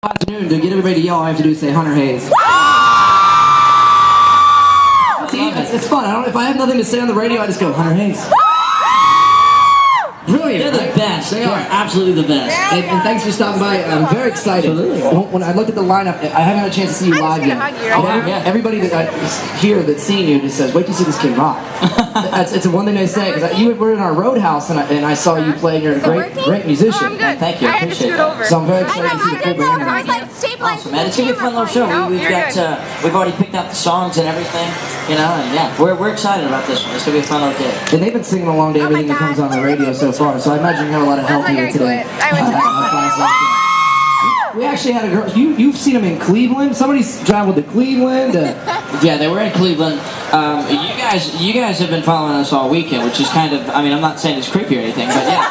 Afternoon, to get everybody to yell, all I have to do is say Hunter Hayes. See, it's fun. If I have nothing to say on the radio, I just go Hunter Hayes. Brilliant. They're the best. They are absolutely the best. And thanks for stopping by. I'm very excited. When I looked at the lineup, I haven't had a chance to see you live yet. Everybody that here that's seen you just says, "Wait till you see this kid rock." It's the one thing they say, because you were in our Roadhouse and I saw you play, and you're a great musician. Thank you. I appreciate that. So I'm very excited to see the full band. Awesome, man. It's gonna be a fun little show. We've already picked out the songs and everything, you know, and yeah, we're excited about this one. It's gonna be a fun little day. And they've been singing along to everything that comes on the radio so far, so I imagine you have a lot of help here today. We actually had a girl. You've seen them in Cleveland. Somebody's traveled to Cleveland. Yeah, they were in Cleveland. You guys have been following us all weekend, which is kind of. I mean, I'm not saying it's creepy or anything, but yeah.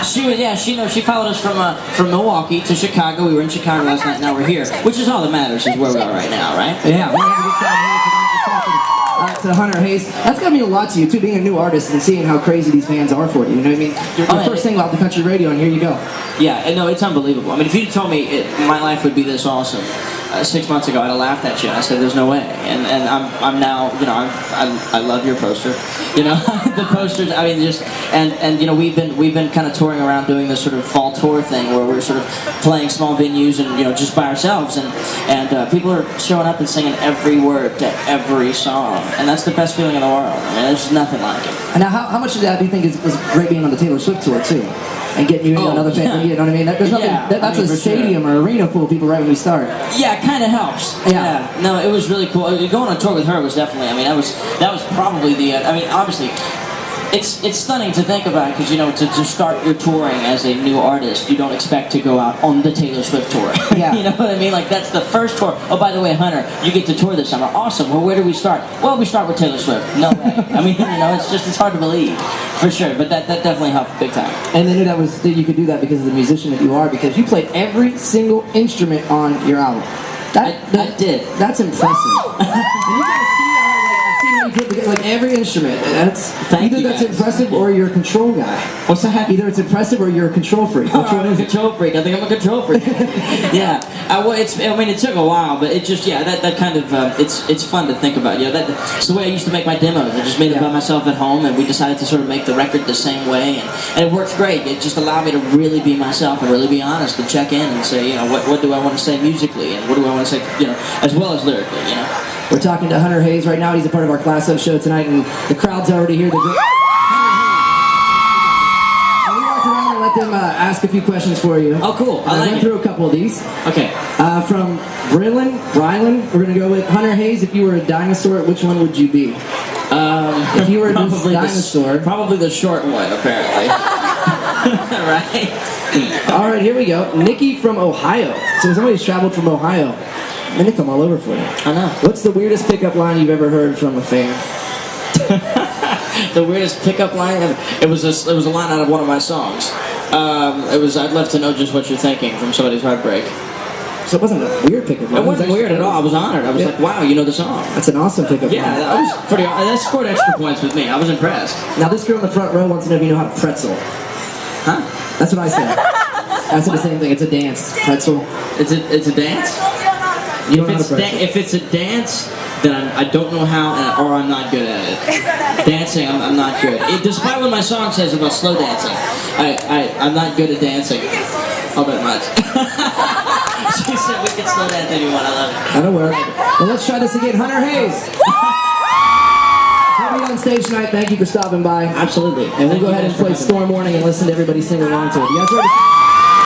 She followed us from Milwaukee to Chicago. We were in Chicago last night. Now we're here, which is all that matters. Is where we are right now, right? Yeah, we're having a good time here tonight. To Hunter Hayes. That's got to mean a lot to you, too, being a new artist and seeing how crazy these fans are for you. You know what I mean? Your first single out the country radio, and here you go. Yeah, and no, it's unbelievable. I mean, if you told me my life would be this awesome 6 months ago, I'd have laughed at you. I said, "There's no way." And I'm now, you know, I love your poster. You know, the posters. I mean, just and you know, we've been kind of touring around doing this sort of fall tour thing where we're sort of playing small venues and you know just by ourselves, and people are showing up and singing every word to every song, and that's the best feeling in the world. I mean, there's nothing like it. And now, how much of that do you think was great being on the Taylor Swift tour too? And getting you into another fan, you know what I mean? There's nothing, that's a stadium or arena full of people right when we start. Yeah, it kind of helps. Yeah. No, it was really cool. Going on tour with her was definitely, I mean, that was probably the, I mean, obviously, it's stunning to think about because, you know, to start your touring as a new artist, you don't expect to go out on the Taylor Swift tour. Yeah. You know what I mean? Like, that's the first tour. Oh, by the way, Hunter, you get to tour this summer. Awesome. Well, where do we start? Well, we start with Taylor Swift. No way. I mean, you know, it's hard to believe, for sure. But that definitely helped big time. And they knew that you could do that because of the musician that you are, because you played every single instrument on your album. I did. That's impressive. And you guys see like every instrument. That's impressive or you're a control guy. What's that? Either it's impressive or you're a control freak. I'm a control freak. I think I'm a control freak. Yeah. I mean, it took a while, but it just that kind of it's fun to think about. You know, that's the way I used to make my demos. I just made it by myself at home, and we decided to sort of make the record the same way, and it worked great. It just allowed me to really be myself and really be honest and check in and say, you know, what do I want to say musically, and what do I want to say, you know, as well as lyrically, you know. We're talking to Hunter Hayes right now. He's a part of our Class F show tonight, and the crowd's already here. We walked around and let them ask a few questions for you. Oh, cool. I went through a couple of these. Okay. From Brylan, we're going to go with Hunter Hayes. If you were a dinosaur, which one would you be? If you were a dinosaur. Probably the short one, apparently. Right? All right, here we go. Nikki from Ohio. So somebody's traveled from Ohio. And they come all over for you. I know. What's the weirdest pickup line you've ever heard from a fan? The weirdest pickup line? It was a line out of one of my songs. It was, "I'd love to know just what you're thinking" from Somebody's Heartbreak. So it wasn't a weird pickup line. It wasn't weird at all. I was honored. I was like, wow, you know the song. That's an awesome pickup line. Yeah, that was pretty. That scored extra points with me. I was impressed. Now this girl in the front row wants to know if you know how to pretzel. Huh? That's what I said. I said the same thing. It's a dance. Pretzel. It's a dance? If it's a dance, then I don't know how, or I'm not good at it. Dancing, I'm not good. Despite what my song says about slow dancing, I'm not good at dancing all that much. She said we can slow dance anyone. I love it. That'll work. Well, let's try this again. Hunter Hayes. We'll be on stage tonight. Thank you for stopping by. Absolutely. And we'll go ahead and play Storm Warning and listen to everybody sing along to it. You guys ready?